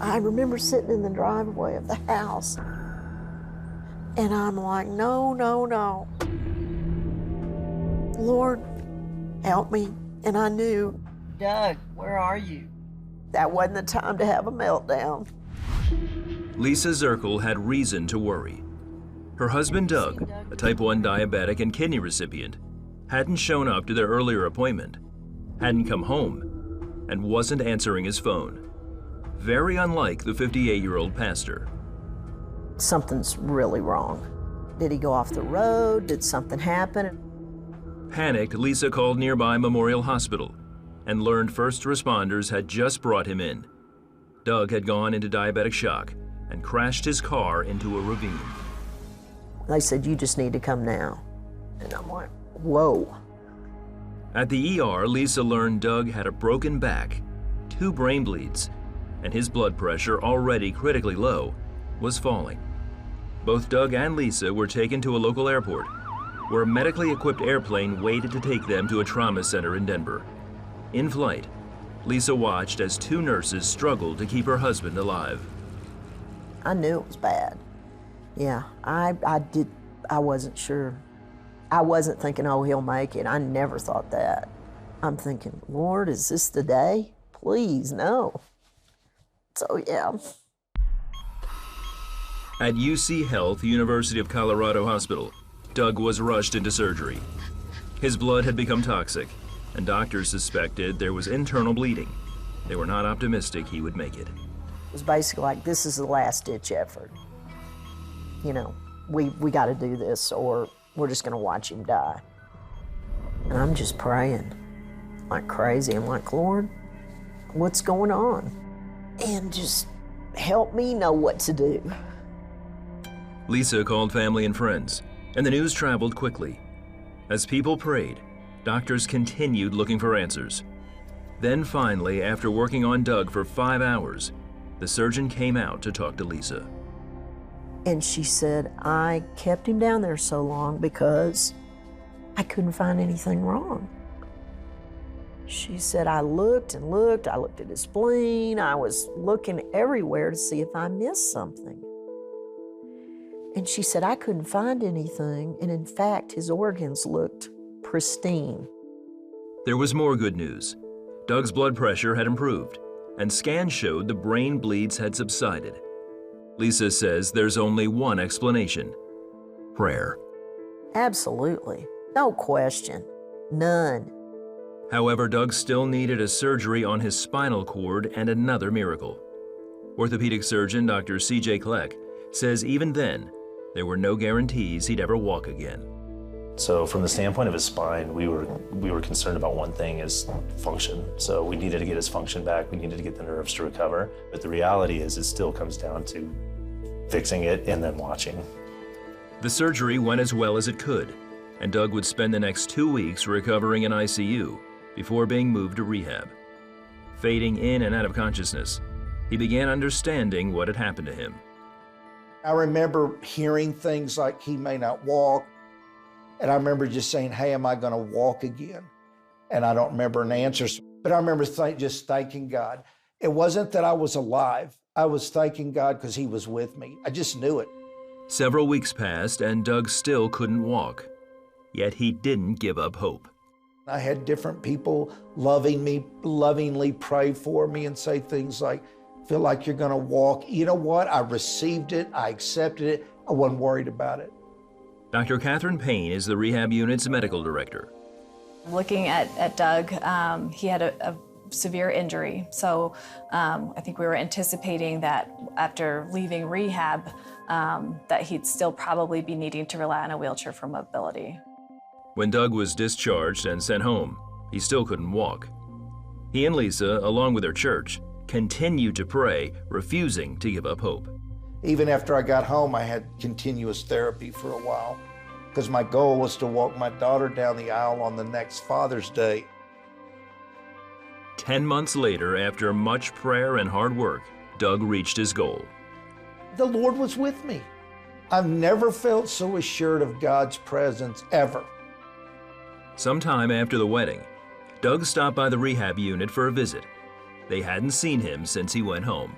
I remember sitting in the driveway of the house, and I'm like, no, no, no. Lord, help me. And I knew, Doug, where are you? that wasn't the time to have a meltdown. Lisa Zirkle had reason to worry. Her husband, Doug, a type 1 diabetic and kidney recipient, hadn't shown up to their earlier appointment, hadn't come home, and wasn't answering his phone. Very unlike the 58-year-old pastor. Something's really wrong. Did he go off the road? Did something happen? Panicked, Lisa called nearby Memorial Hospital and learned first responders had just brought him in. Doug had gone into diabetic shock and crashed his car into a ravine. They said, you just need to come now. And I'm like, whoa. At the ER, Lisa learned Doug had a broken back, 2 brain bleeds, and his blood pressure, already critically low, was falling. Both Doug and Lisa were taken to a local airport, where a medically equipped airplane waited to take them to a trauma center in Denver. In flight, Lisa watched as 2 nurses struggled to keep her husband alive. I knew it was bad. Yeah, I wasn't sure. I wasn't thinking, oh, he'll make it. I never thought that. I'm thinking, Lord, is this the day? Please, no. So, yeah. At UC Health, University of Colorado Hospital, Doug was rushed into surgery. His blood had become toxic, and doctors suspected there was internal bleeding. They were not optimistic he would make it. It was basically like, this is the last-ditch effort. You know, we got to do this, or we're just going to watch him die. And I'm just praying like crazy. I'm like, Lord, what's going on? And just help me know what to do. Lisa called family and friends, and the news traveled quickly. As people prayed, doctors continued looking for answers. Then finally, after working on Doug for 5 hours, the surgeon came out to talk to Lisa. And she said, I kept him down there so long because I couldn't find anything wrong. She said, I looked and looked. I looked at his spleen. I was looking everywhere to see if I missed something. And she said, I couldn't find anything. And in fact, his organs looked pristine. There was more good news. Doug's blood pressure had improved, and scans showed the brain bleeds had subsided. Lisa says there's only one explanation: prayer. Absolutely. No question. None. However, Doug still needed a surgery on his spinal cord and another miracle. Orthopedic surgeon Dr. C.J. Kleck says even then, there were no guarantees he'd ever walk again. So from the standpoint of his spine, we were concerned about one thing, is function. So we needed to get his function back. We needed to get the nerves to recover. But the reality is it still comes down to fixing it and then watching. The surgery went as well as it could, and Doug would spend the next 2 weeks recovering in ICU before being moved to rehab. Fading in and out of consciousness, he began understanding what had happened to him. I remember hearing things like he may not walk. And I remember just saying, hey, am I going to walk again? And I don't remember an answer, but I remember just thanking God. It wasn't that I was alive. I was thanking God because he was with me. I just knew it. Several weeks passed and Doug still couldn't walk. Yet he didn't give up hope. I had different people lovingly pray for me and say things like, feel like you're going to walk. You know what? I received it. I accepted it. I wasn't worried about it. Dr. Catherine Payne is the rehab unit's medical director. Looking at Doug, he had a severe injury. So I think we were anticipating that after leaving rehab, that he'd still probably be needing to rely on a wheelchair for mobility. When Doug was discharged and sent home, he still couldn't walk. He and Lisa, along with their church, continued to pray, refusing to give up hope. Even after I got home, I had continuous therapy for a while because my goal was to walk my daughter down the aisle on the next Father's Day. 10 months later, after much prayer and hard work, Doug reached his goal. The Lord was with me. I've never felt so assured of God's presence, ever. Sometime after the wedding, Doug stopped by the rehab unit for a visit. They hadn't seen him since he went home.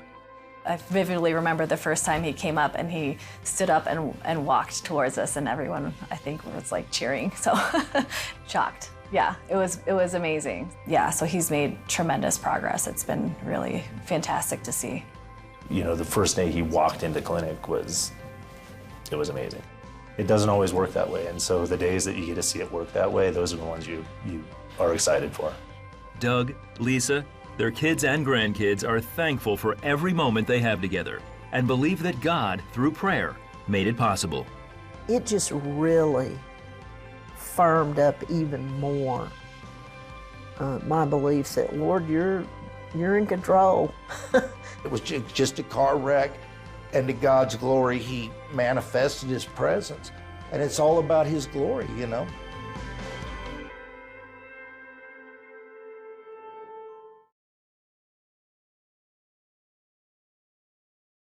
I vividly remember the first time he came up and he stood up and walked towards us, and everyone, I think, was like cheering, so shocked. Yeah, it was amazing. Yeah, so he's made tremendous progress. It's been really fantastic to see. You know, the first day he walked into clinic it was amazing. It doesn't always work that way, and so the days that you get to see it work that way, those are the ones you are excited for. Doug, Lisa, their kids and grandkids are thankful for every moment they have together and believe that God, through prayer, made it possible. It just really firmed up even more my belief that, Lord, you're in control. It was just a car wreck, and to God's glory, he manifested his presence. And it's all about his glory, you know.